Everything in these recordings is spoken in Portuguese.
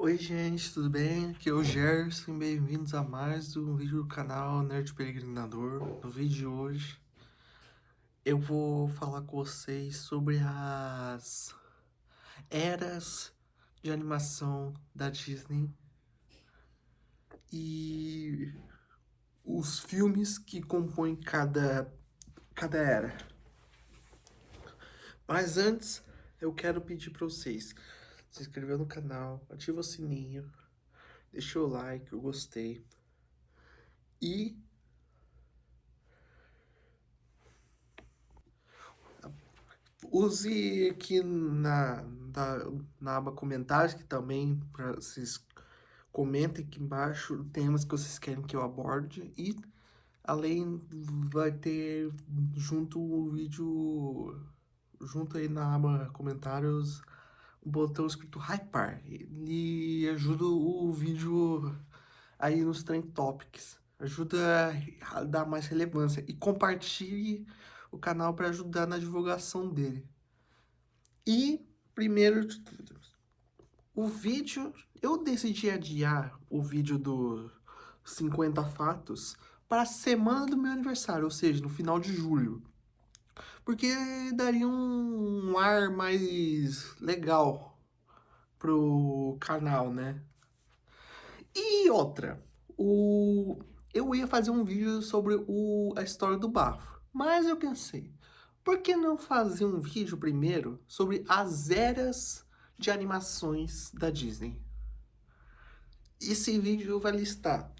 Oi gente, tudo bem? Aqui é o Gerson, bem-vindos a mais um vídeo do canal Nerd Peregrinador. No vídeo de hoje eu vou falar com vocês sobre as eras de animação da Disney e os filmes que compõem cada era. Mas antes, eu quero pedir para vocês se inscrever no canal, ativa o sininho, deixa o like, eu gostei. E use aqui na aba comentários, que também para vocês comentem aqui embaixo temas que vocês querem que eu aborde. E além vai ter junto o vídeo, junto aí na aba comentários, o botão escrito Hypar. Ele ajuda o vídeo aí nos Trend Topics. Ajuda a dar mais relevância. E compartilhe o canal para ajudar na divulgação dele. E, primeiro de tudo, o vídeo... Eu decidi adiar o vídeo do 50 fatos para a semana do meu aniversário, ou seja, no final de julho. Porque daria um ar mais legal pro canal, né? E outra, eu ia fazer um vídeo sobre a história do bafo, mas eu pensei, por que não fazer um vídeo primeiro sobre as eras de animações da Disney? Esse vídeo vai listar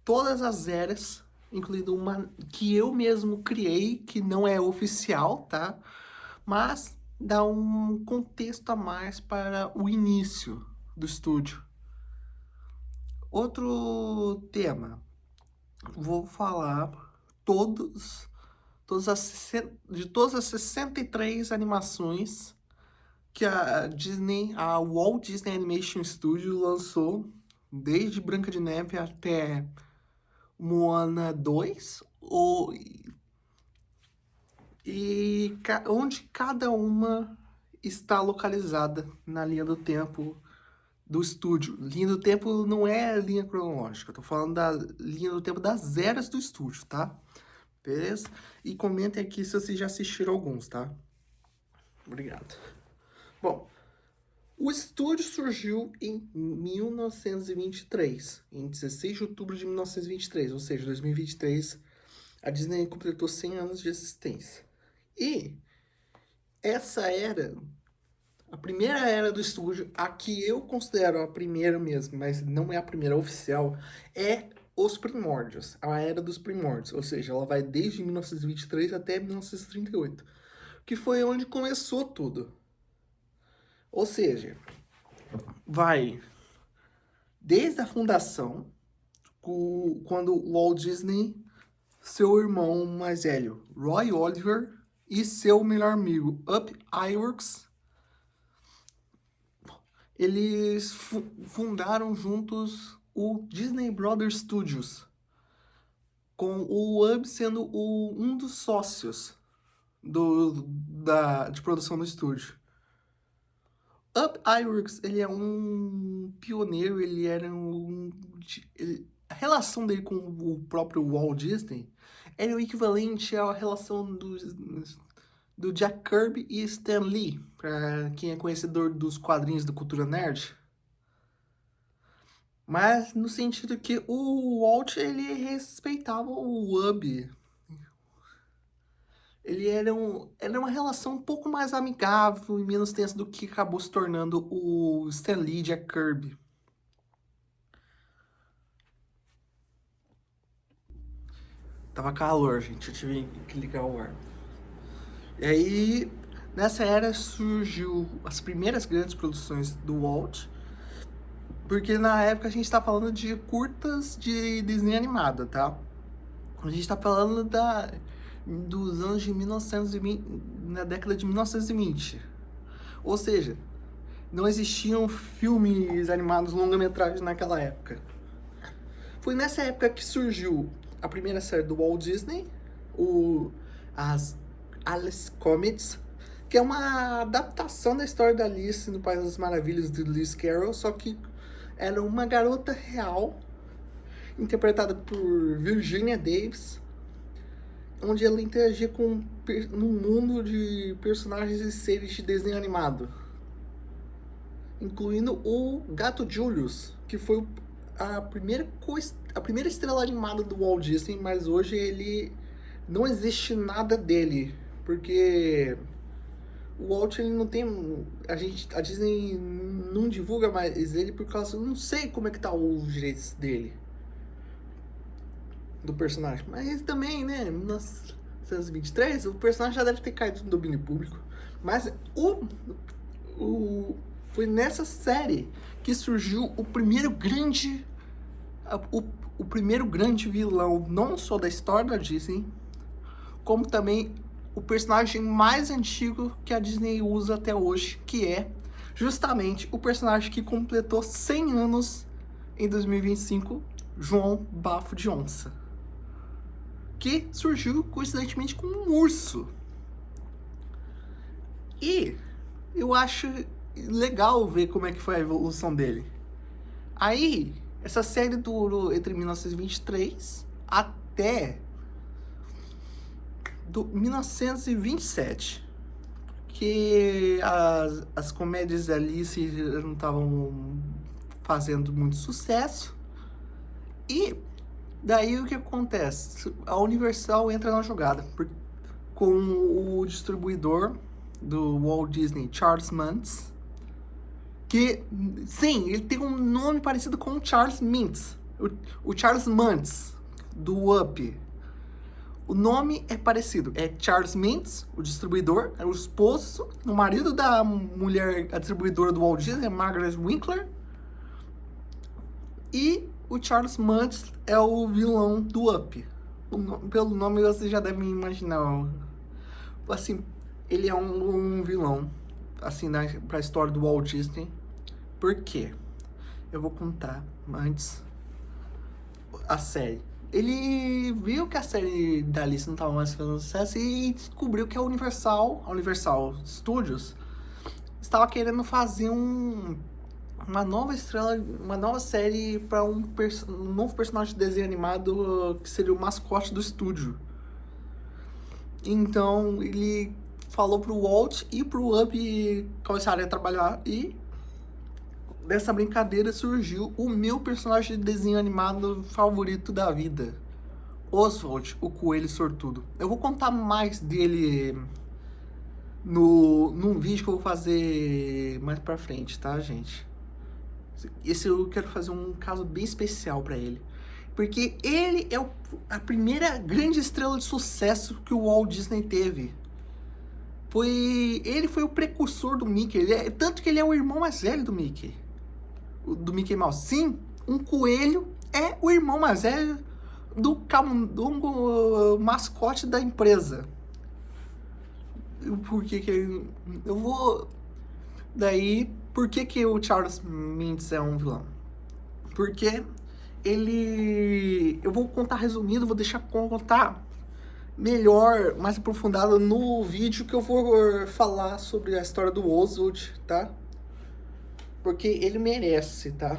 todas as eras, incluindo uma que eu mesmo criei, que não é oficial, tá? Mas dá um contexto a mais para o início do estúdio. Outro tema, vou falar de todas as 63 animações que a Disney, a Walt Disney Animation Studio lançou, desde Branca de Neve até Moana 2, onde cada uma está localizada na linha do tempo do estúdio. Linha do tempo não é linha cronológica, eu tô falando da linha do tempo das eras do estúdio, tá? Beleza? E comentem aqui se vocês já assistiram alguns, tá? Obrigado. Bom, o estúdio surgiu em 1923, em 16 de outubro de 1923, ou seja, 2023, a Disney completou 100 anos de existência. E essa era, a primeira era do estúdio, a que eu considero a primeira mesmo, mas não é a primeira oficial, é os primórdios, a era dos primórdios, ou seja, ela vai desde 1923 até 1938, que foi onde começou tudo. Ou seja, vai desde a fundação, quando o Walt Disney, seu irmão mais velho, Roy Oliver, e seu melhor amigo, Up Iwerks, eles fundaram juntos o Disney Brothers Studios, com o Up sendo um dos sócios de produção do estúdio. Up Iwerks, ele é um pioneiro, ele era a relação dele com o próprio Walt Disney era o equivalente à relação do Jack Kirby e Stan Lee, para quem é conhecedor dos quadrinhos da cultura nerd. Mas no sentido que o Walt, ele respeitava o Ub. Ele era uma relação um pouco mais amigável e menos tensa do que acabou se tornando o Stan Lee e Jack Kirby. Tava calor, gente, eu tive que ligar o ar. E aí, nessa era surgiu as primeiras grandes produções do Walt, porque na época a gente tá falando de curtas de desenho animada, tá? A gente tá falando dos anos de 1920, na década de 1920. Ou seja, não existiam filmes animados longa-metragem naquela época. Foi nessa época que surgiu a primeira série do Walt Disney, as Alice Comedies, que é uma adaptação da história da Alice no País das Maravilhas de Lewis Carroll, só que era uma garota real, interpretada por Virginia Davis, onde ela interagia com num mundo de personagens e seres de desenho animado, incluindo o Gato Julius, que foi a primeira estrela animada do Walt Disney, mas hoje ele não existe nada dele, porque o Walt ele não tem, a Disney não divulga mais ele por causa, eu não sei como é que tá os direitos dele, do personagem, mas também, né, 1923, o personagem já deve ter caído no domínio público, mas foi nessa série que surgiu o primeiro grande vilão, não só da história da Disney, como também o personagem mais antigo que a Disney usa até hoje, que é justamente o personagem que completou 100 anos em 2025, João Bafo de Onça, que surgiu coincidentemente com um urso. E eu acho legal ver como é que foi a evolução dele. Aí, essa série durou entre 1923 até 1927, que as comédias ali não estavam fazendo muito sucesso. E daí o que acontece? A Universal entra na jogada com o distribuidor do Walt Disney, Charles Mintz, que, sim, ele tem um nome parecido com o Charles Mintz, o Charles Mintz, do Up. O nome é parecido, é Charles Mintz, o distribuidor, é o esposo, o marido da mulher, a distribuidora do Walt Disney, Margaret Winkler. E o Charles Mintz é o vilão do Up. Pelo nome você já deve imaginar. Assim, ele é um vilão, assim, pra história do Walt Disney. Por quê? Eu vou contar antes a série. Ele viu que a série da Alice não estava mais fazendo sucesso e descobriu que a Universal Studios estava querendo fazer uma nova série para um novo personagem de desenho animado que seria o mascote do estúdio. Então ele falou pro Walt e pro Up começarem a trabalhar, e dessa brincadeira surgiu o meu personagem de desenho animado favorito da vida, Oswald, o Coelho Sortudo. Eu vou contar mais dele num vídeo que eu vou fazer mais pra frente, tá, gente? Esse eu quero fazer um caso bem especial pra ele, porque ele é a primeira grande estrela de sucesso que o Walt Disney teve. Ele foi o precursor do Mickey, tanto que ele é o irmão mais velho do Mickey Mouse. Sim, um coelho é o irmão mais velho do camundongo mascote da empresa. Por que eu vou... Daí, por que o Charles Mintz é um vilão? Porque ele... Eu vou contar resumido, vou deixar contar melhor, mais aprofundado no vídeo que eu vou falar sobre a história do Oswald, tá? Porque ele merece, tá?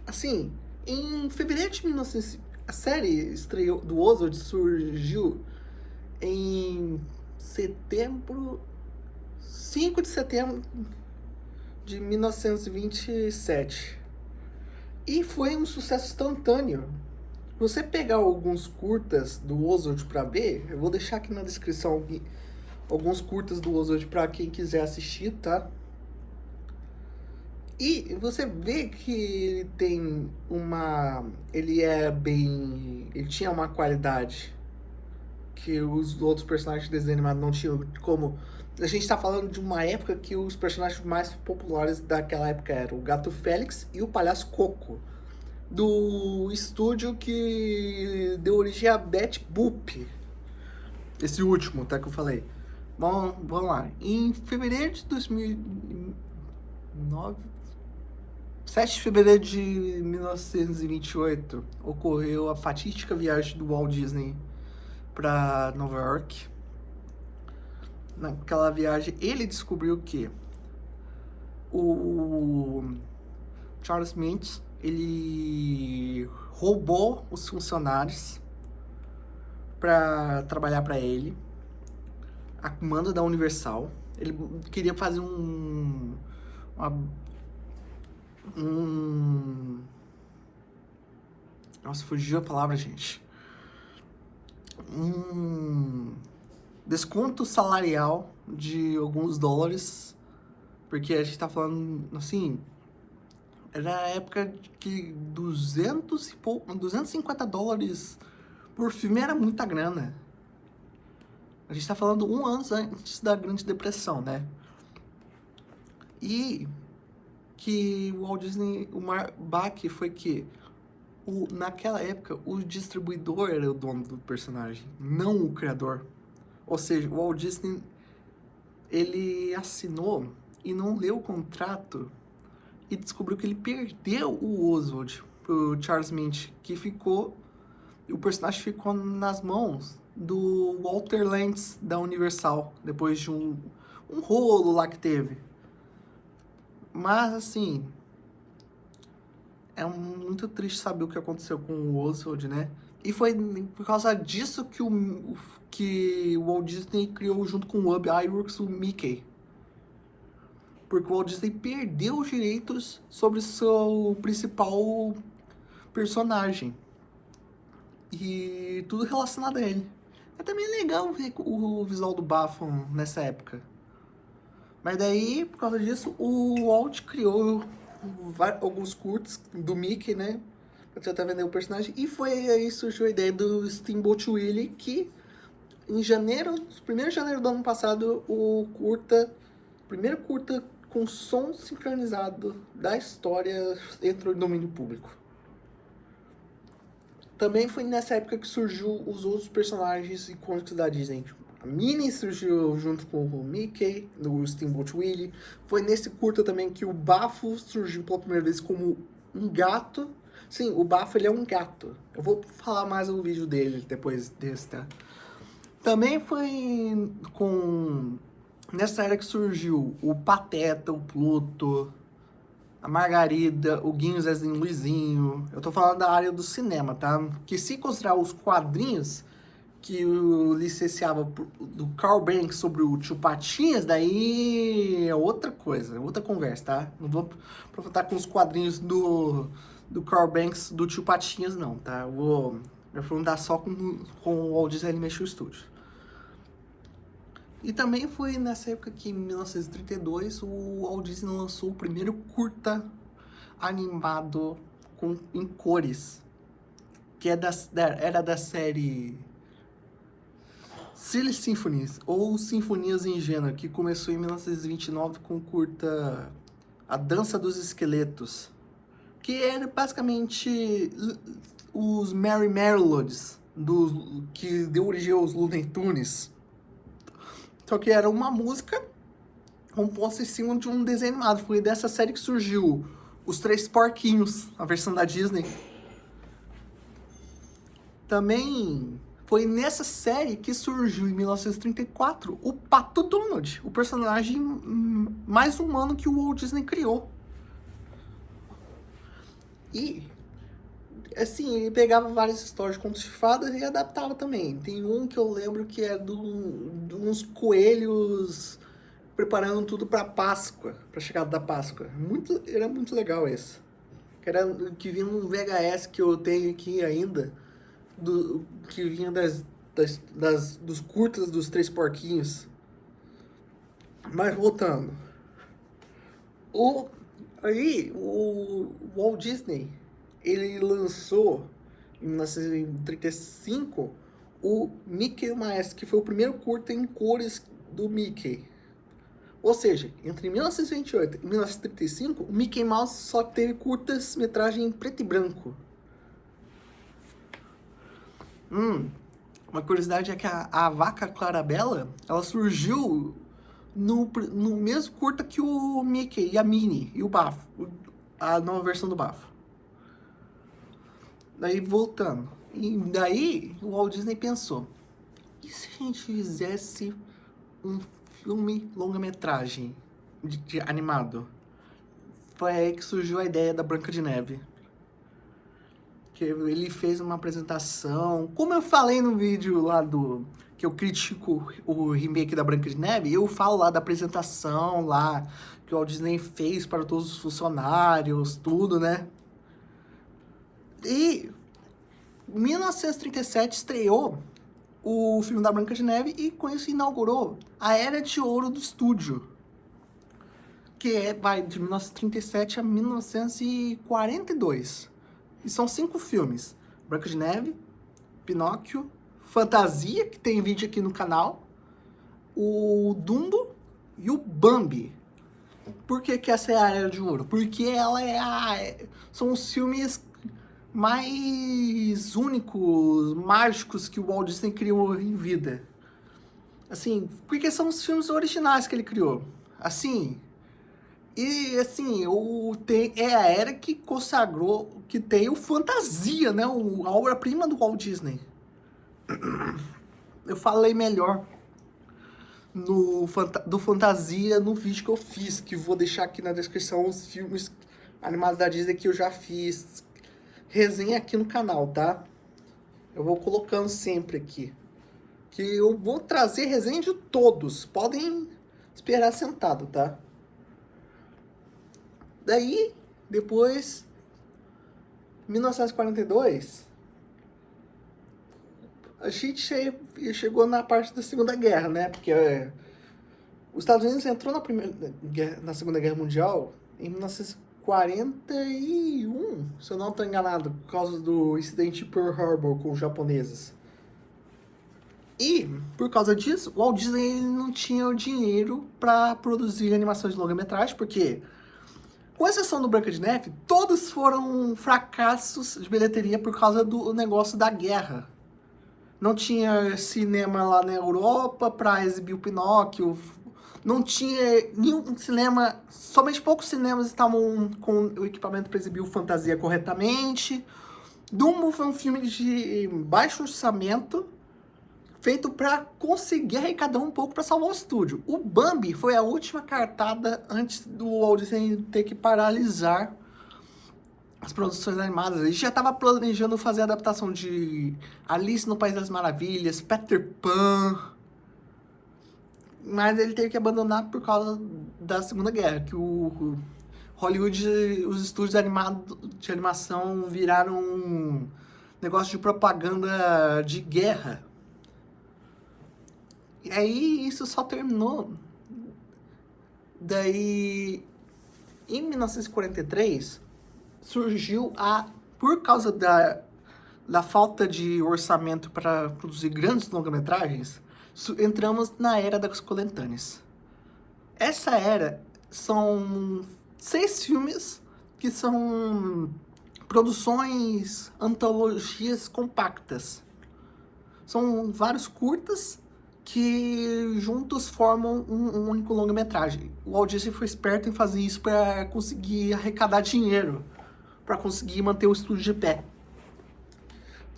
Assim, em fevereiro de 1900, a série estreou do Oswald surgiu em 5 de setembro de 1927. E foi um sucesso instantâneo. Você pegar alguns curtas do Oswald pra ver, eu vou deixar aqui na descrição alguns curtas do Oswald pra quem quiser assistir, tá? E você vê que ele tem ele tinha uma qualidade que os outros personagens de desenho animado não tinham. Como a gente tá falando de uma época que os personagens mais populares daquela época eram o Gato Félix e o Palhaço Coco, do estúdio que deu origem a Betty Boop. Esse último, tá, que eu falei. Bom, vamos lá. Em fevereiro de 2009, 7 de fevereiro de 1928, ocorreu a fatídica viagem do Walt Disney para Nova York. Naquela viagem, ele descobriu que Charles Mintz, ele roubou os funcionários para trabalhar para ele, a comanda da Universal. Ele queria fazer nossa, fugiu a palavra, gente. Um desconto salarial de alguns dólares, porque a gente tá falando, assim, era a época que 250 dólares por filme era muita grana. A gente tá falando um ano antes da Grande Depressão, né? E que o Walt Disney, o baque foi que naquela época o distribuidor era o dono do personagem, não o criador. Ou seja, o Walt Disney, ele assinou e não leu o contrato e descobriu que ele perdeu o Oswald pro Charles Mintz, que o personagem ficou nas mãos do Walter Lantz da Universal, depois de um rolo lá que teve. Mas, assim, é muito triste saber o que aconteceu com o Oswald, né? E foi por causa disso que o Walt Disney criou, junto com o Ub Iwerks, o Mickey. Porque o Walt Disney perdeu os direitos sobre o seu principal personagem. E tudo relacionado a ele. É também legal ver o visual do Bafo nessa época. Mas daí, por causa disso, o Walt criou alguns curtos do Mickey, né? Pra tentar vender o personagem. E foi aí que surgiu a ideia do Steamboat Willie, que em janeiro, 1º de janeiro do ano passado, o primeiro curta com som sincronizado da história entrou em domínio público. Também foi nessa época que surgiu os outros personagens icônicos da Disney. A Minnie surgiu junto com o Mickey, no Steamboat Willie. Foi nesse curta também que o Bafo surgiu pela primeira vez como um gato. Sim, o Bafo, ele é um gato. Eu vou falar mais no vídeo dele depois desse, tá? Também foi nessa era que surgiu o Pateta, o Pluto, a Margarida, o Guinho, Zezinho, Luizinho. Eu tô falando da área do cinema, tá? Que se considerar os quadrinhos que o licenciava do Carl Banks sobre o Tio Patinhas, daí é outra coisa, outra conversa, tá? Não vou aproveitar com os quadrinhos do Carl Banks do Tio Patinhas, não, tá? Eu vou me aprofundar só com o Walt Disney Animation Studios. E também foi nessa época que, em 1932, o Walt Disney lançou o primeiro curta animado em cores, que era da série Silly Symphonies, ou Sinfonias Ingênuas, que começou em 1929 com o curta A Dança dos Esqueletos, que era basicamente os Merry Melodies, que deu origem aos Looney Tunes. Só que era uma música composta em cima de um desenho animado. Foi dessa série que surgiu Os Três Porquinhos, a versão da Disney. Também foi nessa série que surgiu, em 1934, o Pato Donald, o personagem mais humano que o Walt Disney criou. E, assim, ele pegava várias histórias de contos de fadas e adaptava também. Tem um que eu lembro que é de uns coelhos preparando tudo para Páscoa, para a chegada da Páscoa. Era muito legal esse. Que vinha num VHS que eu tenho aqui ainda, que vinha dos curtas dos Três Porquinhos. Mas voltando. O Walt Disney, ele lançou em 1935 o Mickey Maestro, que foi o primeiro curta em cores do Mickey. Ou seja, entre 1928 e 1935, o Mickey Mouse só teve curtas-metragem em preto e branco. Uma curiosidade é que a vaca Clarabella, ela surgiu no mesmo curta que o Mickey e a Minnie e o Bafo, a nova versão do Bafo. Daí voltando, e daí o Walt Disney pensou, e se a gente fizesse um filme longa-metragem de animado? foi aí que surgiu a ideia da Branca de Neve. Que ele fez uma apresentação, como eu falei no vídeo lá do que eu critico o remake da Branca de Neve, eu falo lá da apresentação lá que o Walt Disney fez para todos os funcionários, tudo, né? E em 1937 estreou o filme da Branca de Neve e com isso inaugurou a Era de Ouro do estúdio, que vai de 1937 a 1942. E são 5 filmes: Branca de Neve, Pinóquio, Fantasia, que tem vídeo aqui no canal, o Dumbo e o Bambi. Por que que essa é a Era de Ouro? Porque ela são os filmes mais únicos, mágicos que o Walt Disney criou em vida. Assim, porque são os filmes originais que ele criou. Assim, e assim, é a era que consagrou, que tem o Fantasia, né? A obra-prima do Walt Disney. Eu falei melhor do Fantasia no vídeo que eu fiz, que vou deixar aqui na descrição os filmes animados da Disney que eu já fiz. Resenha aqui no canal, tá? Eu vou colocando sempre aqui. Que eu vou trazer resenha de todos. Podem esperar sentado, tá? Daí, depois, 1942, a gente chegou na parte da Segunda Guerra, né? Porque os Estados Unidos entrou na Segunda Guerra Mundial em 1941, se eu não estou enganado, por causa do incidente de Pearl Harbor com os japoneses. E, por causa disso, o Walt Disney não tinha o dinheiro para produzir animações de longa-metragem, porque, com exceção do Branca de Neve, todos foram fracassos de bilheteria por causa do negócio da guerra. Não tinha cinema lá na Europa para exibir o Pinóquio. Não tinha nenhum cinema, somente poucos cinemas estavam com o equipamento para exibir o Fantasia corretamente. Dumbo foi um filme de baixo orçamento, feito para conseguir arrecadar um pouco para salvar o estúdio. O Bambi foi a última cartada antes do Walt Disney ter que paralisar as produções animadas. Ele já estava planejando fazer a adaptação de Alice no País das Maravilhas, Peter Pan, mas ele teve que abandonar por causa da Segunda Guerra, que o Hollywood, os estúdios de animação viraram um negócio de propaganda de guerra. E aí isso só terminou. Daí, em 1943, surgiu por causa da falta de orçamento para produzir grandes longa-metragens, entramos na era das coletâneas. Essa era são 6 filmes que são produções, antologias compactas. São vários curtas que juntos formam um único longa-metragem. O Walt Disney foi esperto em fazer isso para conseguir arrecadar dinheiro, para conseguir manter o estúdio de pé.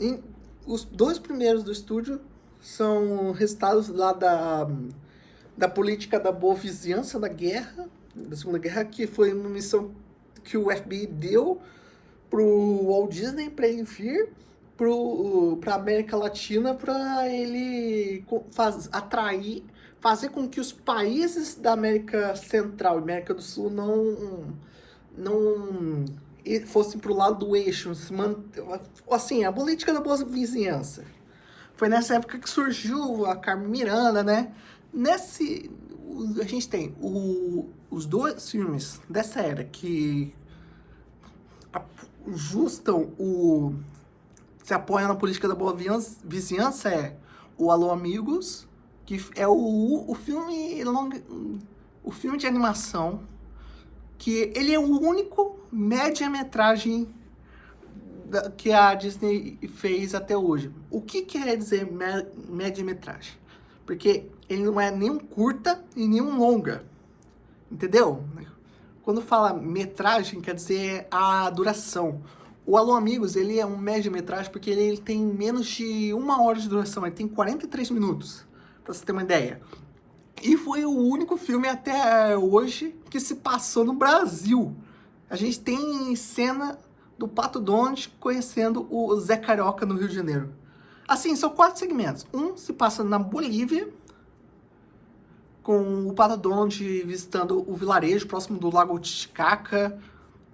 E os 2 primeiros do estúdio são resultados lá da política da boa vizinhança da guerra, da Segunda Guerra, que foi uma missão que o FBI deu pro Walt Disney para ele vir para a América Latina, para ele fazer com que os países da América Central e América do Sul não fossem para o lado do eixo, assim, a política da boa vizinhança. Foi nessa época que surgiu a Carmen Miranda, né? A gente tem os 2 filmes dessa era que se apoia na política da boa vizinhança, é o Alô Amigos, que é o filme de animação, que ele é o único média-metragem que a Disney fez até hoje. O que quer dizer média-metragem? Porque ele não é nem um curta e nem um longa, entendeu? Quando fala metragem, quer dizer a duração. O Alô Amigos, ele é um média-metragem porque ele tem menos de 1 hora de duração, ele tem 43 minutos, pra você ter uma ideia. E foi o único filme até hoje que se passou no Brasil. a gente tem cena do Pato Donald conhecendo o Zé Carioca no Rio de Janeiro. Assim, são 4 segmentos. Um se passa na Bolívia, com o Pato Donald visitando o vilarejo próximo do Lago Titicaca.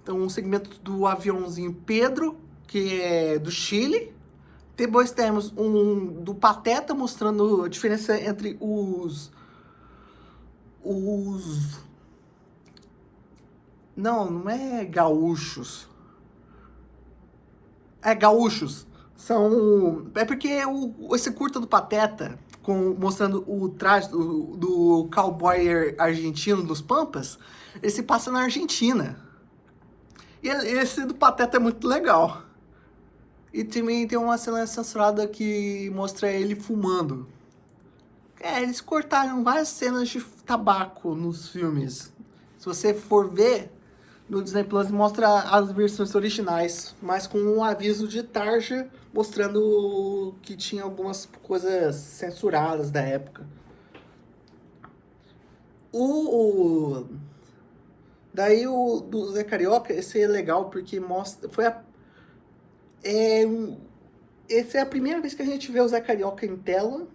Então, um segmento do aviãozinho Pedro, que é do Chile. Depois temos um do Pateta mostrando a diferença entre não é gaúchos. É, gaúchos. É porque esse curta do Pateta, mostrando o traje do cowboy argentino dos Pampas, ele se passa na Argentina. E esse do Pateta é muito legal. E também tem uma cena censurada que mostra ele fumando. Eles cortaram várias cenas de tabaco nos filmes. Se você for ver, no Disney Plus mostra as versões originais, mas com um aviso de tarja mostrando que tinha algumas coisas censuradas da época. Daí o do Zé Carioca, esse é legal porque mostra. Essa é a primeira vez que a gente vê o Zé Carioca em tela,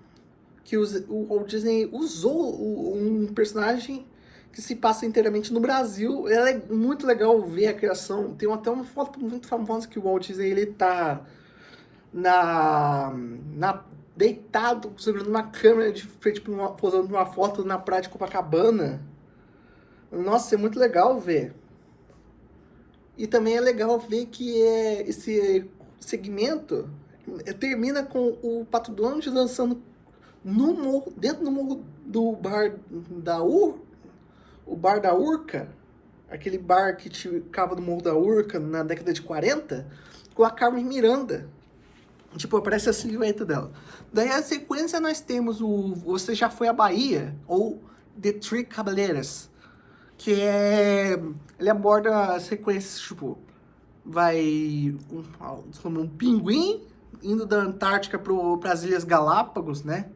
que o Walt Disney usou um personagem que se passa inteiramente no Brasil. É muito legal ver a criação. Tem até uma foto muito famosa que o Walt Disney ele tá deitado, segurando uma câmera de frente, posando uma foto na praia de Copacabana. Nossa, é muito legal ver. E também é legal ver que esse segmento termina com o Pato Donald dançando no morro, dentro do morro do bar o bar da Urca, aquele bar que ficava no Morro da Urca na década de 40, com a Carmen Miranda. Tipo, aparece a silhueta dela. Daí a sequência nós temos o Você Já Foi à Bahia, ou The Three Cabaleiras, que ele aborda sequências, tipo, vai como um pinguim indo da Antártica para as Ilhas Galápagos, né?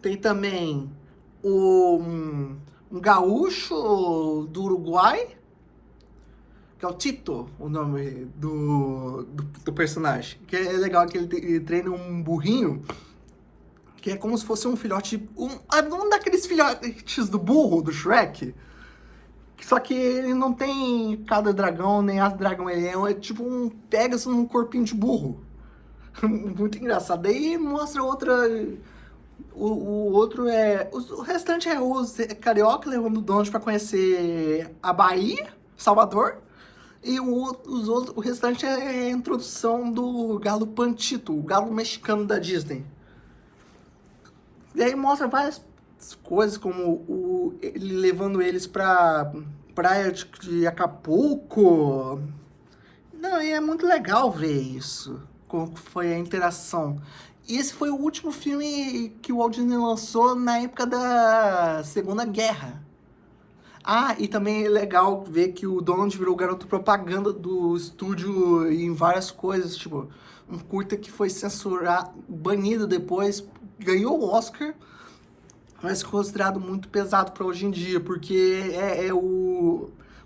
Tem também um gaúcho do Uruguai, que é o Tito, o nome do personagem. Que é legal que ele treina um burrinho, que é como se fosse um filhote, um daqueles filhotes do burro, do Shrek. Só que ele não tem cada dragão, nem as dragão, ele é tipo um Pegasus num corpinho de burro. Muito engraçado. Daí mostra outra. O outro é. O restante é os carioca levando o Donald pra conhecer a Bahia, Salvador. E o restante é a introdução do galo Pantito, o galo mexicano da Disney. E aí mostra várias coisas, como ele levando eles pra praia de Acapulco. Não, e é muito legal ver isso, como foi a interação. E esse foi o último filme que o Walt Disney lançou na época da Segunda Guerra. Ah, e também é legal ver que o Donald virou garoto propaganda do estúdio em várias coisas, tipo, um curta que foi censurado, banido depois, ganhou o Oscar, mas considerado muito pesado para hoje em dia, porque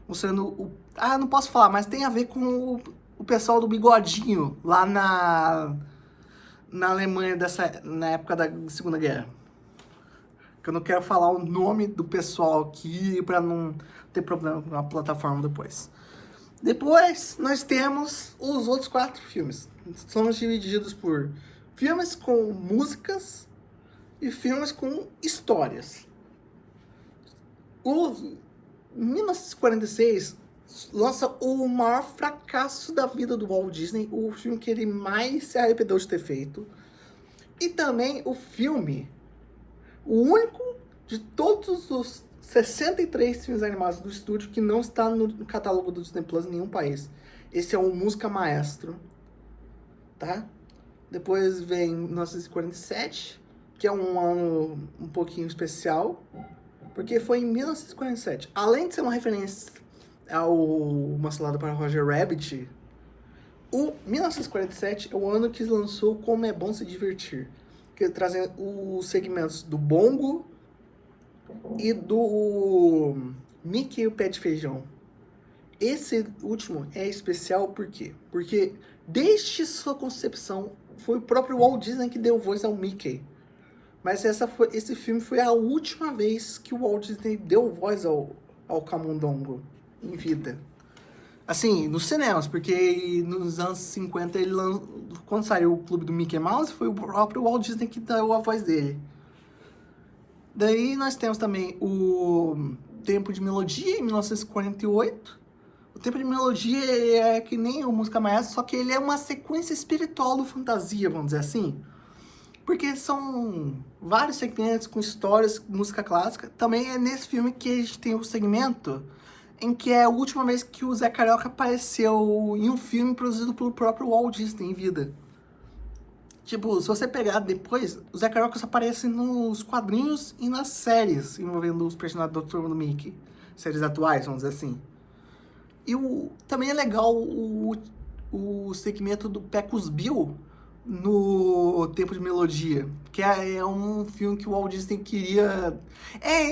mostrando não posso falar, mas tem a ver com o pessoal do Bigodinho, lá na Alemanha, na época da Segunda Guerra. Que eu não quero falar o nome do pessoal aqui para não ter problema com a plataforma depois. Depois nós temos os outros 4 filmes. Somos divididos por filmes com músicas e filmes com histórias. O 1946 lança o maior fracasso da vida do Walt Disney, o filme que ele mais se arrependeu de ter feito. E também o único de todos os 63 filmes animados do estúdio que não está no catálogo do Disney Plus em nenhum país. Esse é o Música Maestro, tá? Depois vem 1947, que é um ano um pouquinho especial, porque foi em 1947. Além de ser uma referência ao Uma Salada para Roger Rabbit, o 1947 é o ano que lançou Como é Bom Se Divertir, que trazem os segmentos do Bongo e do Mickey e o Pé de Feijão. esse último é especial por quê? Porque desde sua concepção foi o próprio Walt Disney que deu voz ao Mickey. Mas esse filme foi a última vez que o Walt Disney deu voz ao Camundongo em vida. Assim, nos cinemas, porque nos anos 50, quando saiu o Clube do Mickey Mouse, foi o próprio Walt Disney que deu a voz dele. Daí nós temos também o Tempo de Melodia, em 1948. O Tempo de Melodia é que nem o Música Maestra, só que ele é uma sequência espiritual do fantasia, vamos dizer assim. Porque são vários segmentos com histórias, música clássica. Também é nesse filme que a gente tem o segmento em que é a última vez que o Zé Carioca apareceu em um filme produzido pelo próprio Walt Disney em vida. Tipo, se você pegar depois, o Zé Carioca só aparece nos quadrinhos e nas séries envolvendo os personagens do Turma do Mickey. Séries atuais, vamos dizer assim. E também é legal o segmento do Pecos Bill no Tempo de Melodia, que é um filme que o Walt Disney queria...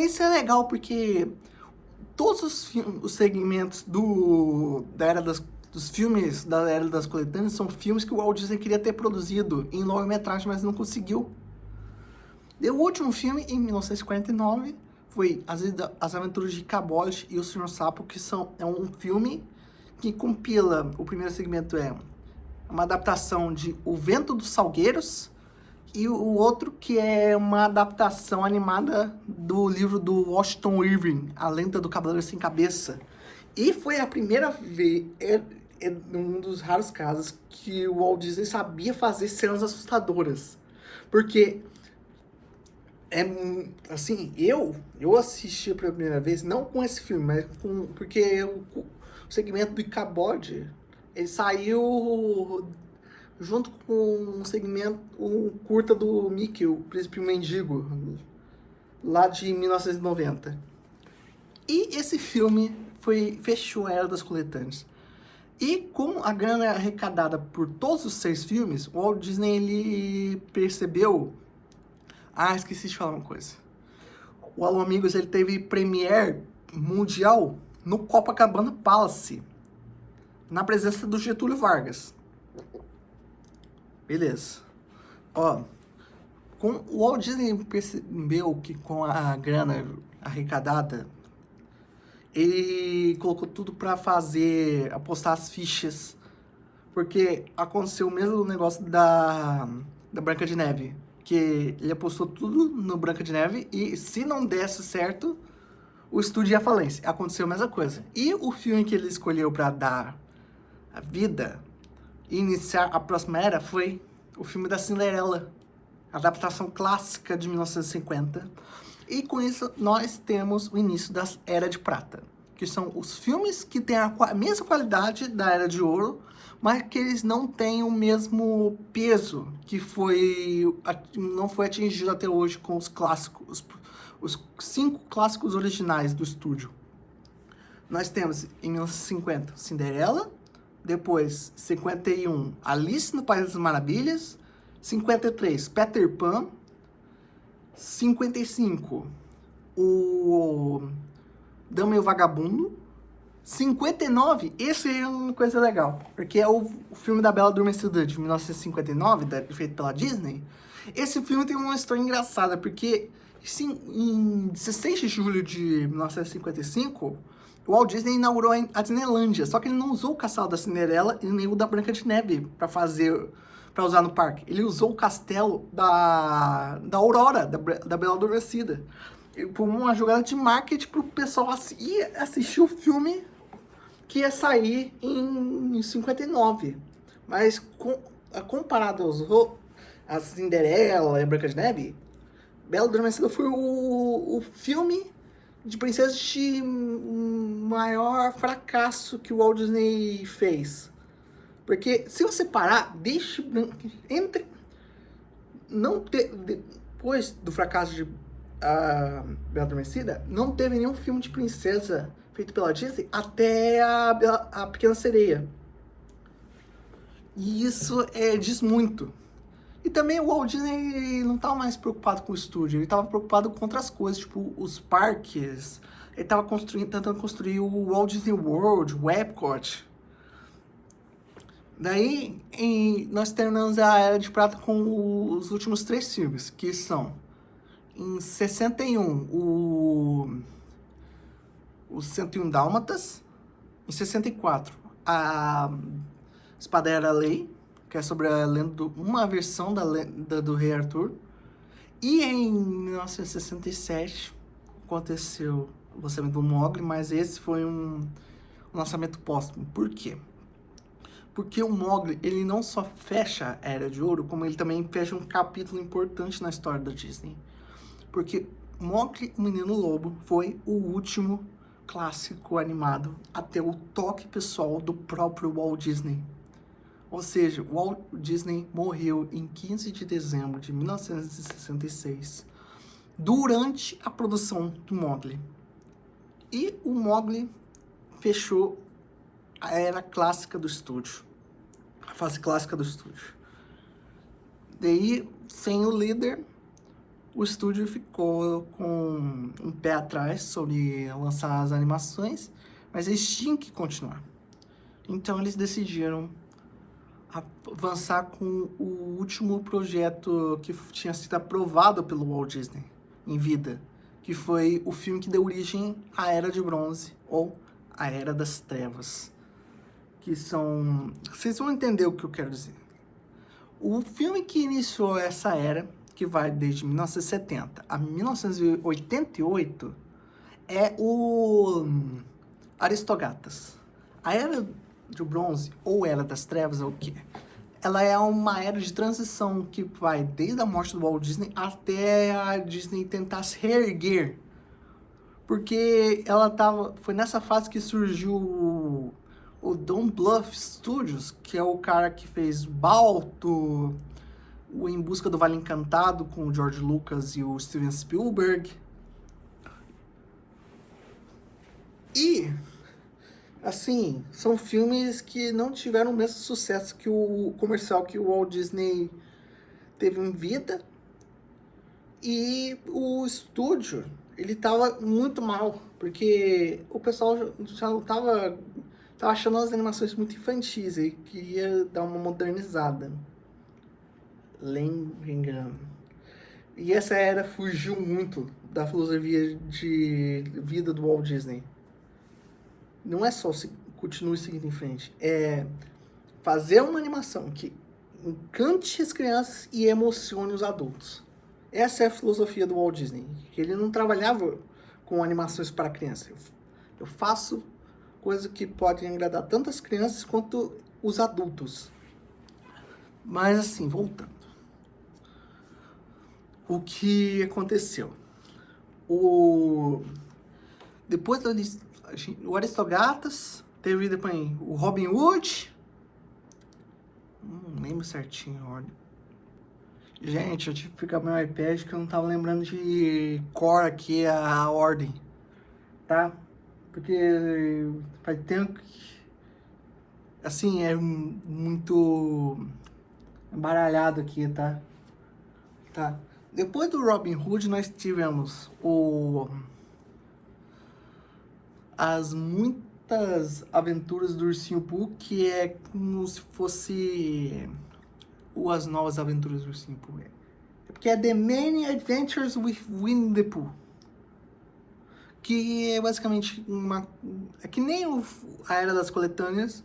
Isso é legal, porque todos os segmentos dos filmes da Era das Coletâneas são filmes que o Walt Disney queria ter produzido em longa-metragem, mas não conseguiu. E o último filme, em 1949, foi As Aventuras de Icabod e o Sr. Sapo, que é um filme que compila... O primeiro segmento é uma adaptação de O Vento dos Salgueiros, e o outro que é uma adaptação animada do livro do Washington Irving, A Lenda do Cavaleiro Sem Cabeça. E foi a primeira vez, um dos raros casos, que o Walt Disney sabia fazer cenas assustadoras. Porque, assim, eu assisti a primeira vez, não com esse filme, mas porque o segmento do Icabod, ele saiu junto com um segmento, um curta do Mickey, o Príncipe Mendigo, lá de 1990. E esse filme fechou a Era das Coletâneas. E como a grana é arrecadada por todos os 6 filmes, o Walt Disney ele percebeu... esqueci de falar uma coisa. O Alô Amigos ele teve premiere mundial no Copacabana Palace, na presença do Getúlio Vargas. Beleza. O Walt Disney percebeu que com a grana arrecadada, ele colocou tudo pra apostar as fichas, porque aconteceu o mesmo negócio da Branca de Neve, que ele apostou tudo no Branca de Neve e se não desse certo, o estúdio ia à falência. Aconteceu a mesma coisa. E o filme que ele escolheu pra dar a vida e iniciar a próxima era foi o filme da Cinderela, adaptação clássica de 1950. E com isso nós temos o início da Era de Prata, que são os filmes que têm a mesma qualidade da Era de Ouro, mas que eles não têm o mesmo peso que não foi atingido até hoje com os clássicos, os 5 clássicos originais do estúdio. Nós temos em 1950 Cinderela, depois 51 Alice no País das Maravilhas, 53 Peter Pan, 55 o Dama e o Vagabundo, 59, esse é uma coisa legal, porque é o filme da Bela Adormecida de 1959, feito pela Disney. Esse filme tem uma história engraçada, porque em 16 de julho de 1955, o Walt Disney inaugurou a Disneylândia, só que ele não usou o castelo da Cinderela e nem o da Branca de Neve para usar no parque. Ele usou o castelo da Aurora, da Bela Adormecida. Foi uma jogada de marketing para o pessoal assistir o filme que ia sair em 59. Mas comparado a Cinderela e a Branca de Neve, Bela Adormecida foi o filme de princesa de maior fracasso que o Walt Disney fez. Porque se você parar, depois do fracasso de Bela Adormecida, não teve nenhum filme de princesa feito pela Disney até a Pequena Sereia. E isso diz muito. E também o Walt Disney não estava mais preocupado com o estúdio, ele estava preocupado com outras coisas, tipo os parques, ele tava tentando construir o Walt Disney World, o Epcot. Daí, nós terminamos a Era de Prata com os últimos 3 filmes, que são, em 61, o 101 Dálmatas, em 64, a Espada Lei, que é sobre a lenda, uma versão da lenda do Rei Arthur, e em 1967 aconteceu o lançamento do Mowgli, mas esse foi um lançamento póstumo. Por quê? Porque o Mowgli, ele não só fecha a Era de Ouro, como ele também fecha um capítulo importante na história da Disney. Porque Mowgli, o Menino Lobo, foi o último clássico animado a ter o toque pessoal do próprio Walt Disney. Ou seja, Walt Disney morreu em 15 de dezembro de 1966, durante a produção do Mowgli. E o Mowgli fechou a era clássica do estúdio, a fase clássica do estúdio. Daí, sem o líder, o estúdio ficou com um pé atrás sobre lançar as animações, mas eles tinham que continuar. Então eles decidiram avançar com o último projeto que tinha sido aprovado pelo Walt Disney em vida, que foi o filme que deu origem à Era de Bronze, ou a Era das Trevas. Que são... Vocês vão entender o que eu quero dizer. O filme que iniciou essa era, que vai desde 1970 a 1988, é o Aristogatas. A Era de Bronze, ou Era das Trevas, é o quê? Ela é uma era de transição que vai desde a morte do Walt Disney até a Disney tentar se reerguer. Porque foi nessa fase que surgiu o Don Bluth Studios, que é o cara que fez Balto, o Em Busca do Vale Encantado com o George Lucas e o Steven Spielberg. E, assim, são filmes que não tiveram o mesmo sucesso que o comercial que o Walt Disney teve em vida. E o estúdio, ele tava muito mal, porque o pessoal já não tava achando as animações muito infantis e queria dar uma modernizada. Lembrando. E essa era fugiu muito da filosofia de vida do Walt Disney. Não é só continue seguindo em frente, é fazer uma animação que encante as crianças e emocione os adultos. Essa é a filosofia do Walt Disney, que ele não trabalhava com animações para crianças. Eu faço coisas que podem agradar tanto as crianças quanto os adultos. Mas assim, voltando. O que aconteceu? Depois o Aristogatas, teve depois o Robin Hood. Não lembro certinho a ordem. Gente, eu tive que ficar no meu iPad que eu não tava lembrando de cor aqui a ordem, tá? Porque faz tempo que, assim, é muito embaralhado aqui, tá? Tá. Depois do Robin Hood, nós tivemos as muitas aventuras do Ursinho Pooh, que é como se fosse as novas aventuras do Ursinho Pooh. É porque é The Many Adventures with Winnie the Pooh. Que é basicamente é que nem a Era das Coletâneas.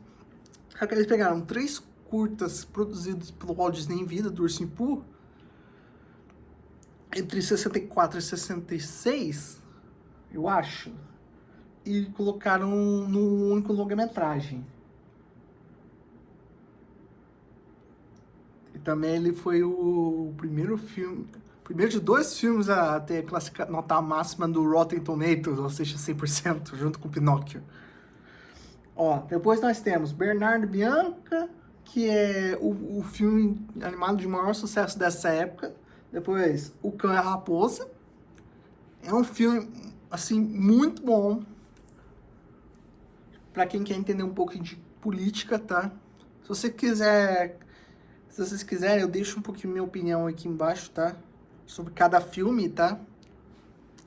Só que eles pegaram 3 curtas produzidos pelo Walt Disney em vida, do Ursinho Pooh, entre 64 e 66, eu acho, e colocaram num único longa-metragem. E também ele foi o primeiro de 2 filmes a ter nota máxima do Rotten Tomatoes, ou seja, 100%, junto com Pinóquio. Ó, depois nós temos Bernardo e Bianca, que é o filme animado de maior sucesso dessa época. Depois, O Cão e a Raposa. É um filme, assim, muito bom. Pra quem quer entender um pouco de política, tá? Se vocês quiserem, eu deixo um pouquinho minha opinião aqui embaixo, tá? Sobre cada filme, tá?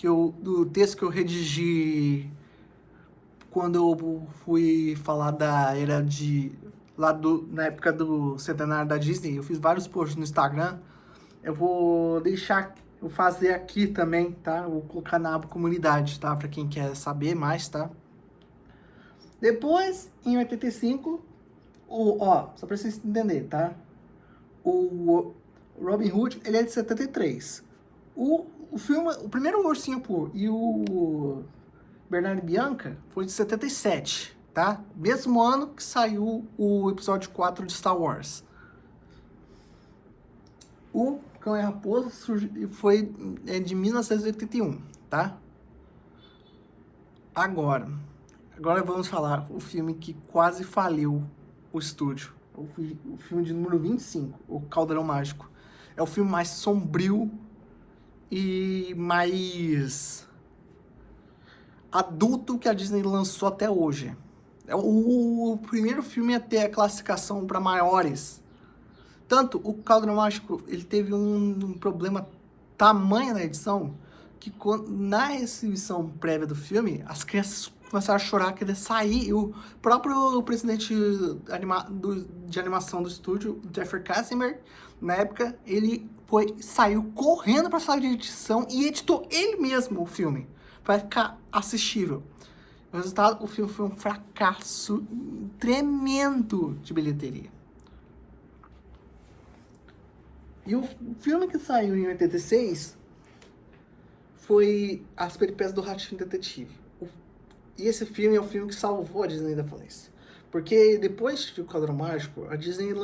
do texto que eu redigi quando eu fui falar da era na época do centenário da Disney. Eu fiz vários posts no Instagram. Eu vou eu fazer aqui também, tá? Eu vou colocar na aba comunidade, tá? Pra quem quer saber mais, tá? Depois, em 85, só pra vocês entenderem, tá? O Robin Hood, ele é de 73. O filme, o primeiro Ursinho Pooh e o Bernardo e Bianca foi de 77, tá? Mesmo ano que saiu o episódio 4 de Star Wars. O Cão e a Raposa foi de 1981, tá? Agora vamos falar o filme que quase faliu o estúdio. O filme de número 25, O Caldeirão Mágico. É o filme mais sombrio e mais adulto que a Disney lançou até hoje. É o primeiro filme a ter a classificação para maiores. Tanto o Caldeirão Mágico, ele teve um problema tamanho na edição que na exibição prévia do filme, as crianças começaram a chorar, querer sair. E o próprio presidente de animação do estúdio, Jeffrey Katzenberg, na época, ele saiu correndo para a sala de edição e editou ele mesmo o filme, para ficar assistível. O resultado, o filme foi um fracasso tremendo de bilheteria. E o filme que saiu em 86 foi As Peripécias do Ratinho Detetive. E esse filme é o filme que salvou a Disney da falência. Porque depois de O Caldeirão Mágico, a Disney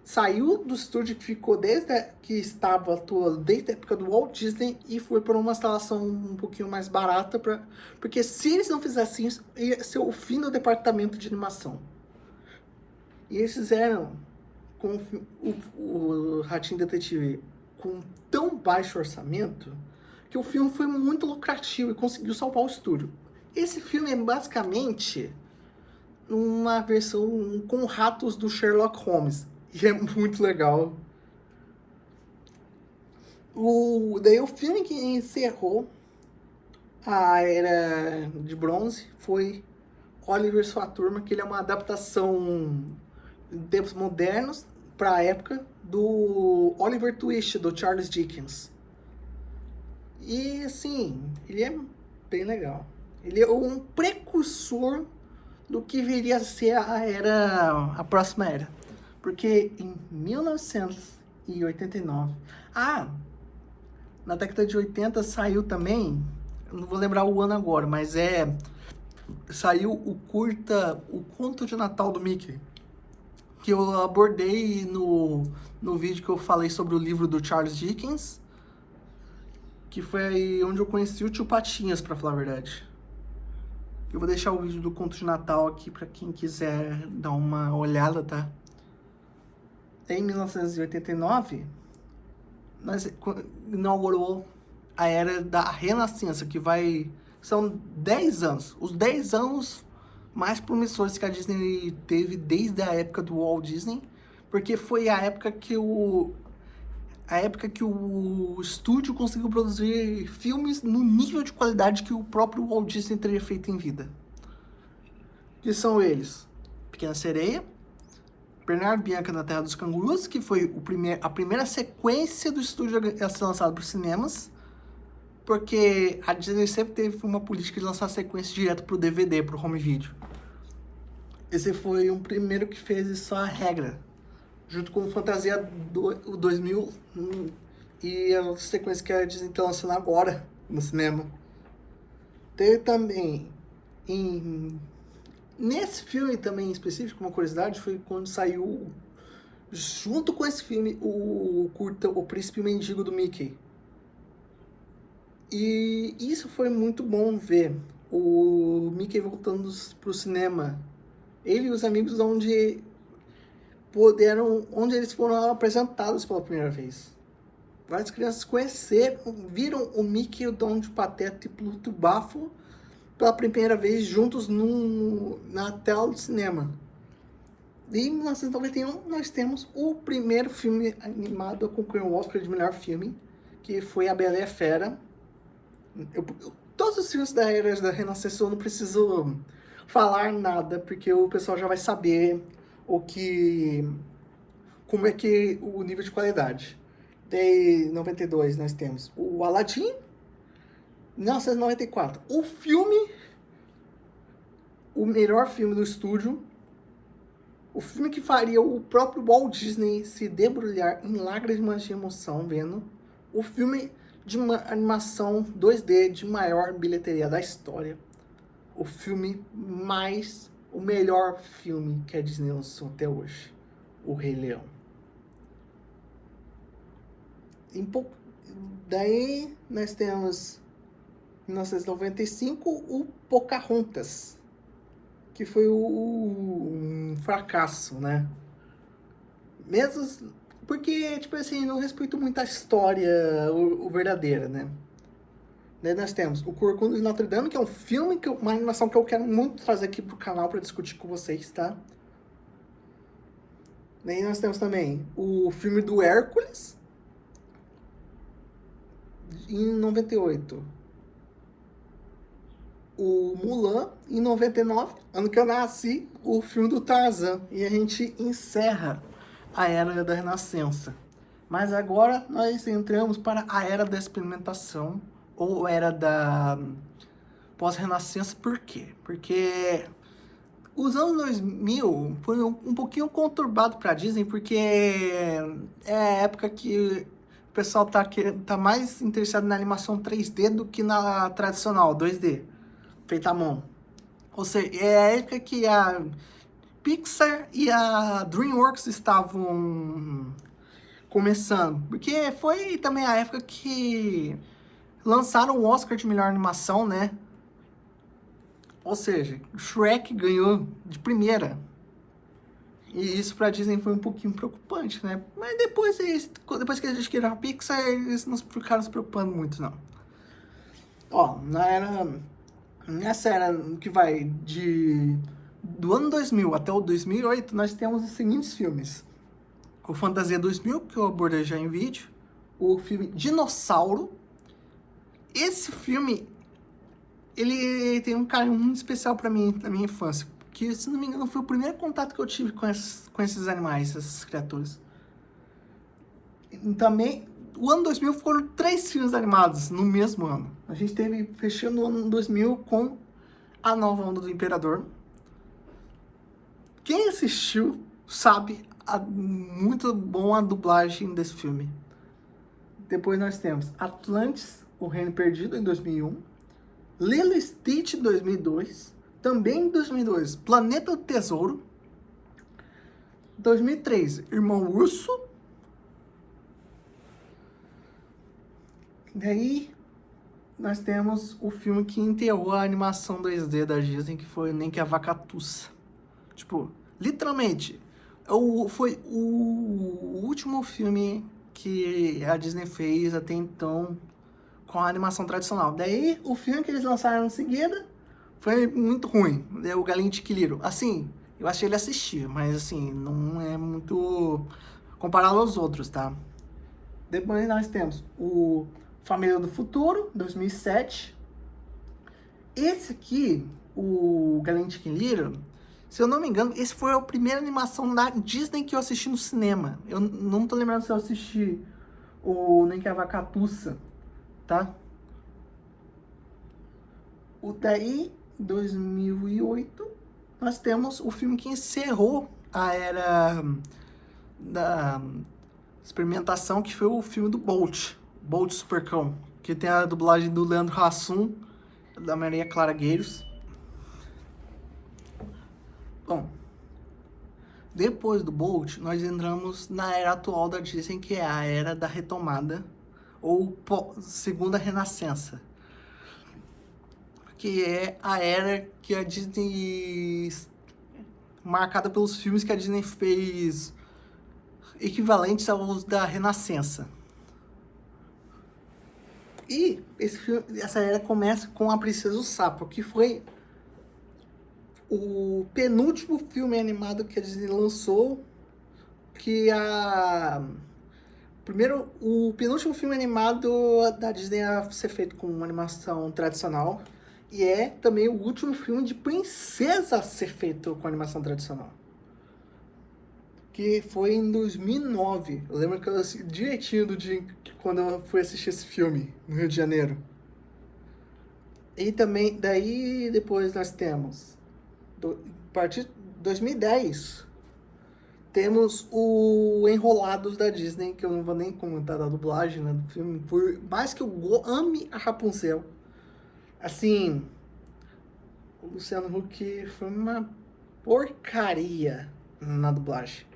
saiu do estúdio que ficou desde a época do Walt Disney e foi para uma instalação um pouquinho mais barata, porque se eles não fizessem isso, ia ser o fim do departamento de animação. E eles fizeram com o Ratinho Detetive com tão baixo orçamento que o filme foi muito lucrativo e conseguiu salvar o estúdio. Esse filme é basicamente uma versão com ratos do Sherlock Holmes. E é muito legal. Daí o filme que encerrou a Era de Bronze foi Oliver e Sua Turma, que ele é uma adaptação em tempos modernos para a época do Oliver Twist, do Charles Dickens. E assim, ele é bem legal. Ele é um precursor do que viria a ser a próxima era. Porque em 1989... na década de 80 saiu também, eu não vou lembrar o ano agora, mas saiu o Conto de Natal do Mickey, que eu abordei no vídeo que eu falei sobre o livro do Charles Dickens, que foi onde eu conheci o Tio Patinhas, pra falar a verdade. Eu vou deixar o vídeo do Conto de Natal aqui pra quem quiser dar uma olhada, tá? Em 1989, nós inaugurou a era da Renascença, são 10 anos. Os 10 anos mais promissores que a Disney teve desde a época do Walt Disney, porque foi a época que o estúdio conseguiu produzir filmes no nível de qualidade que o próprio Walt Disney teria feito em vida. Que são eles: Pequena Sereia, Bernardo e Bianca na Terra dos Cangurus, que foi a primeira sequência do estúdio a ser lançada para os cinemas, porque a Disney sempre teve uma política de lançar sequência direto para o DVD, para o home video. Esse foi o primeiro que fez isso a regra, junto com Fantasia 2000 e a outra sequência que a Disney está lançando agora no cinema. Teve também, nesse filme também em específico, uma curiosidade, foi quando saiu, junto com esse filme, o curta O Príncipe Mendigo do Mickey. E isso foi muito bom ver, o Mickey voltando pro cinema. Ele e os amigos onde eles foram apresentados pela primeira vez. Várias crianças viram o Mickey, o Dono de Pateta e Pluto Bafo pela primeira vez juntos na tela do cinema. E em 1991 nós temos o primeiro filme animado a concorrer ao Oscar de melhor filme, que foi A Bela e a Fera. Todos os filmes da Era da Renascença eu não preciso falar nada, porque o pessoal já vai saber o que... como é que o nível de qualidade. Em 92 nós temos o Aladdin, 1994. O filme, o melhor filme do estúdio, o filme que faria o próprio Walt Disney se debrulhar em lágrimas de emoção vendo. O filme de uma animação 2D de maior bilheteria da história. O filme mais... o melhor filme que a Disney lançou até hoje. O Rei Leão. Daí nós temos, em 1995, o Pocahontas, que foi um fracasso, né? Mesmo porque, tipo assim, não respeito muito a história o verdadeira, né? Daí nós temos o Corcunda de Notre Dame, que é um filme, uma animação que eu quero muito trazer aqui pro canal para discutir com vocês, tá? Daí nós temos também o filme do Hércules, em 98. O Mulan, em 99, ano que eu nasci, o filme do Tarzan. E a gente encerra a Era da Renascença. Mas agora nós entramos para a Era da Experimentação, ou Era da Pós-Renascença. Por quê? Porque os anos 2000 foi um pouquinho conturbado para a Disney, porque é a época que o pessoal tá mais interessado na animação 3D do que na tradicional, 2D, feita à mão. Ou seja, é a época que a Pixar e a DreamWorks estavam começando. Porque foi também a época que lançaram o Oscar de melhor animação, né? Ou seja, Shrek ganhou de primeira. E isso pra Disney foi um pouquinho preocupante, né? Mas depois que a gente criou a Pixar, eles não ficaram se preocupando muito, não. Ó, nessa era que vai do ano 2000 até o 2008, nós temos os seguintes filmes. O Fantasia 2000, que eu abordei já em vídeo. O filme Dinossauro. Esse filme, ele tem um carinho muito especial pra mim, na minha infância. Que, se não me engano, foi o primeiro contato que eu tive com esses animais, essas criaturas. E também, o ano 2000 foram 3 filmes animados no mesmo ano. A gente teve, fechando o ano 2000 com A Nova Onda do Imperador. Quem assistiu sabe muito bom a dublagem desse filme. Depois nós temos Atlantis, O Reino Perdido, em 2001. Lilo e Stitch, em 2002. Também em 2002, Planeta do Tesouro. 2003, Irmão Urso. Daí nós temos o filme que enterrou a animação 2D da Disney, que foi Nem Que a Vaca Tussa. Tipo, literalmente, foi o último filme que a Disney fez até então com a animação tradicional. Daí, o filme que eles lançaram em seguida foi muito ruim. O Galinha de Quiliro. Assim, eu achei ele assistir, mas assim, não é muito comparado aos outros, tá? Depois nós temos o Família do Futuro, 2007. Esse aqui, o Galinha de Quiliro, se eu não me engano, esse foi a primeira animação da Disney que eu assisti no cinema. Eu não tô lembrando se eu assisti o Nem Que a Vaca Tussa, tá? O daí, 2008, nós temos o filme que encerrou a era da experimentação, que foi o filme do Bolt Supercão, que tem a dublagem do Leandro Hassum, da Maria Clara Gueiros. Bom, depois do Bolt, nós entramos na era atual da Disney, que é a era da retomada, ou segunda renascença, que é a era que a Disney, marcada pelos filmes que a Disney fez equivalentes aos da Renascença. E essa era começa com A Princesa do Sapo, que foi o penúltimo filme animado que a Disney lançou, que Primeiro, o penúltimo filme animado da Disney a ser feito com uma animação tradicional. E é também o último filme de princesa a ser feito com animação tradicional. Que foi em 2009. Eu lembro que eu assisti direitinho do dia quando eu fui assistir esse filme, no Rio de Janeiro. E também, daí depois nós temos, a partir de 2010, temos o Enrolados da Disney, que eu não vou nem comentar da dublagem, né, do filme, por mais que eu ame a Rapunzel. Assim, o Luciano Huck foi uma porcaria na dublagem.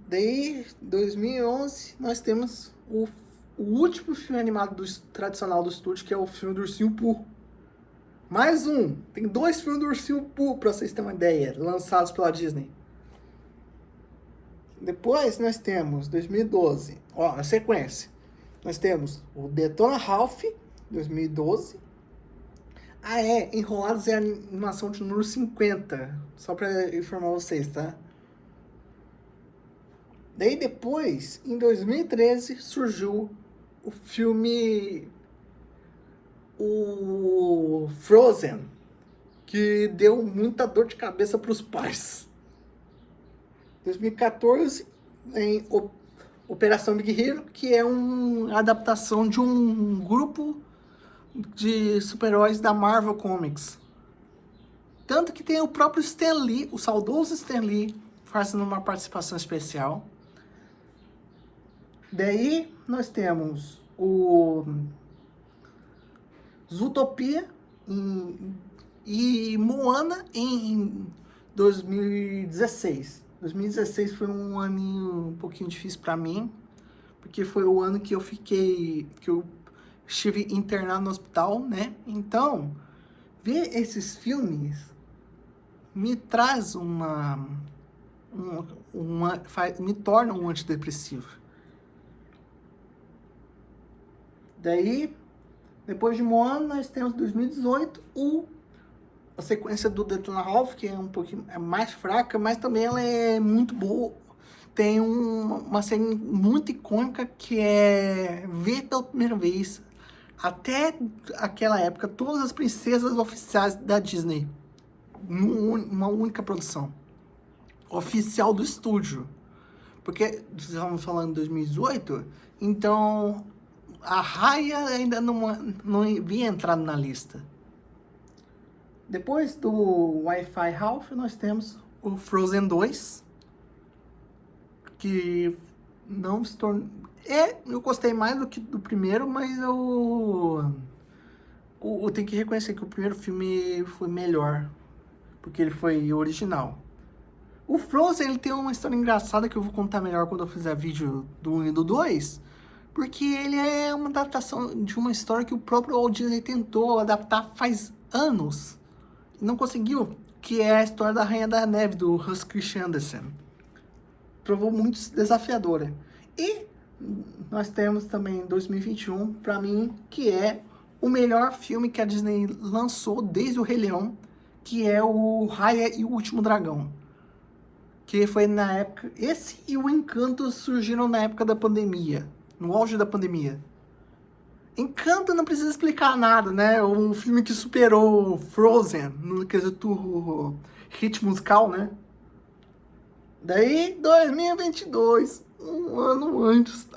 Daí, 2011, nós temos o último filme animado tradicional do estúdio, que é o filme do Ursinho Pooh. Mais um! Tem 2 filmes do Ursinho Pooh, pra vocês terem uma ideia, lançados pela Disney. Depois nós temos, 2012, ó, a sequência. Nós temos o Detona Ralph, 2012. Ah, Enrolados é a animação de número 50. Só pra informar vocês, tá? Daí depois, em 2013, surgiu o filme o Frozen, que deu muita dor de cabeça para os pais. 2014, em Operação Big Hero, que é uma adaptação de um grupo de super-heróis da Marvel Comics. Tanto que tem o próprio Stan Lee, o saudoso Stan Lee, fazendo uma participação especial. Daí nós temos o Zootopia e Moana em 2016. 2016 foi um aninho um pouquinho difícil para mim, porque foi o ano que eu estive internado no hospital, né? Então, ver esses filmes me traz me torna um antidepressivo. Daí, depois de Moana, nós temos 2018 a sequência do Detona Ralph, que é um pouquinho mais fraca, mas também ela é muito boa. Tem uma cena muito icônica que é ver pela primeira vez, até aquela época, todas as princesas oficiais da Disney, numa única produção oficial do estúdio. Porque estamos falando de 2018, então a Raya ainda não havia entrado na lista. Depois do Wi-Fi Ralph, nós temos o Frozen 2, que não se tornou... eu gostei mais do que do primeiro, mas eu tenho que reconhecer que o primeiro filme foi melhor, porque ele foi original. O Frozen, ele tem uma história engraçada que eu vou contar melhor quando eu fizer vídeo do 1 e do 2, porque ele é uma adaptação de uma história que o próprio Walt Disney tentou adaptar faz anos e não conseguiu, que é a história da Rainha da Neve, do Hans Christian Andersen. Provou muito desafiadora. E nós temos também em 2021, para mim, que é o melhor filme que a Disney lançou desde o Rei Leão, que é o Raya e o Último Dragão. Que foi na época... Esse e o Encanto surgiram na época da pandemia, no auge da pandemia. Encanto não precisa explicar nada, né? Um filme que superou Frozen no quesito hit musical, né? Daí, 2022, um ano antes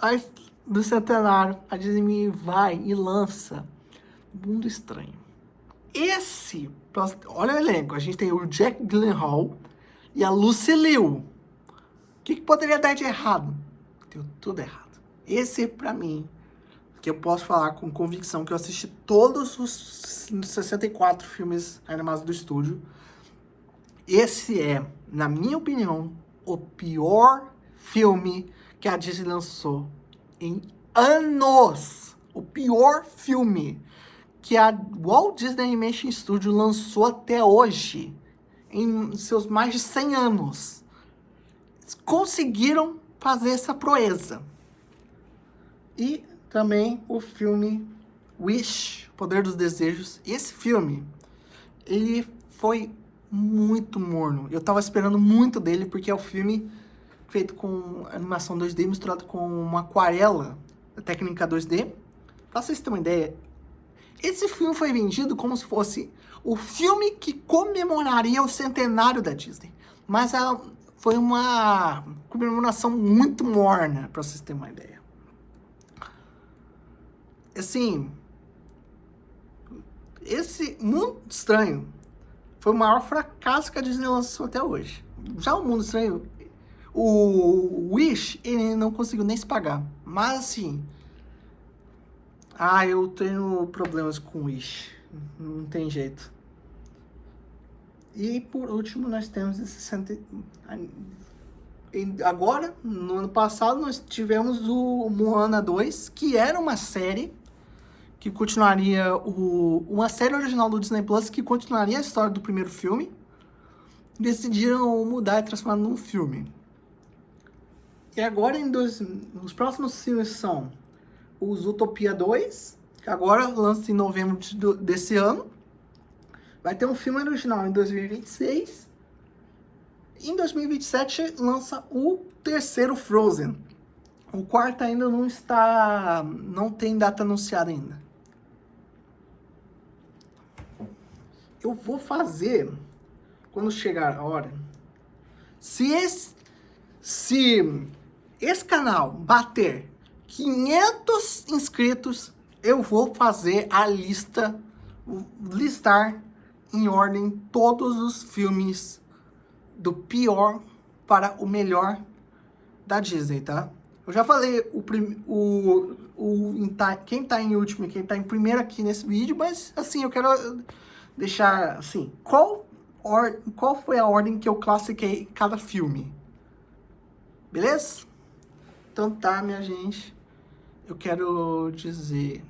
do centenário, a Disney vai e lança Mundo Estranho. Olha o elenco, a gente tem o Jack Gyllenhaal e a Lucy Liu. O que poderia dar de errado? Deu tudo errado. Esse, pra mim, que eu posso falar com convicção, que eu assisti todos os 64 filmes animados do estúdio. Esse é, na minha opinião, o pior filme que a Disney lançou em anos. O pior filme que a Walt Disney Animation Studio lançou até hoje, em seus mais de 100 anos. Conseguiram fazer essa proeza. E também o filme Wish, Poder dos Desejos. Esse filme, ele foi muito morno. Eu tava esperando muito dele, porque é o filme feito com animação 2D misturado com uma aquarela, a técnica 2D. Pra vocês terem uma ideia, esse filme foi vendido como se fosse o filme que comemoraria o centenário da Disney. Mas foi uma comemoração muito morna, pra vocês terem uma ideia. Assim, esse Mundo Estranho foi o maior fracasso que a Disney lançou até hoje. Já o Mundo Estranho, o Wish, ele não conseguiu nem se pagar. Mas assim, eu tenho problemas com o Wish. Não tem jeito. E por último, nós temos esse... Agora, no ano passado, nós tivemos o Moana 2, que era uma série que continuaria uma série original do Disney Plus que continuaria a história do primeiro filme. Decidiram mudar e transformar num filme. E agora, os próximos filmes são o Zootopia 2, que agora lança em novembro desse ano. Vai ter um filme original em 2026. Em 2027 lança o terceiro Frozen. O quarto ainda não tem data anunciada ainda. Eu vou fazer, quando chegar a hora, se esse canal bater 500 inscritos, eu vou fazer a listar em ordem todos os filmes do pior para o melhor da Disney, tá? Eu já falei quem tá em último e quem tá em primeiro aqui nesse vídeo, mas assim, eu quero deixar assim, qual foi a ordem que eu classifiquei cada filme? Beleza? Então tá, minha gente. Eu quero dizer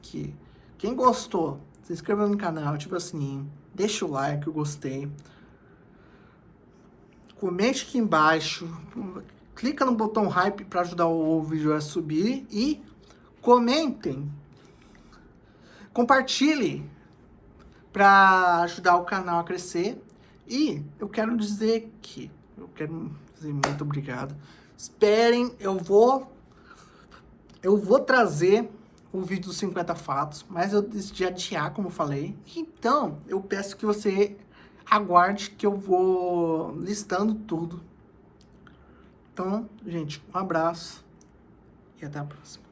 que quem gostou, se inscreva no canal, ativa o sininho, deixa o like, eu gostei. Comente aqui embaixo, clica no botão hype para ajudar o vídeo a subir e comentem, compartilhe para ajudar o canal a crescer. E eu quero dizer muito obrigado. Esperem, eu vou trazer o vídeo dos 50 fatos, mas eu decidi adiar, como eu falei. Então, eu peço que você aguarde que eu vou listando tudo. Então, gente, um abraço e até a próxima.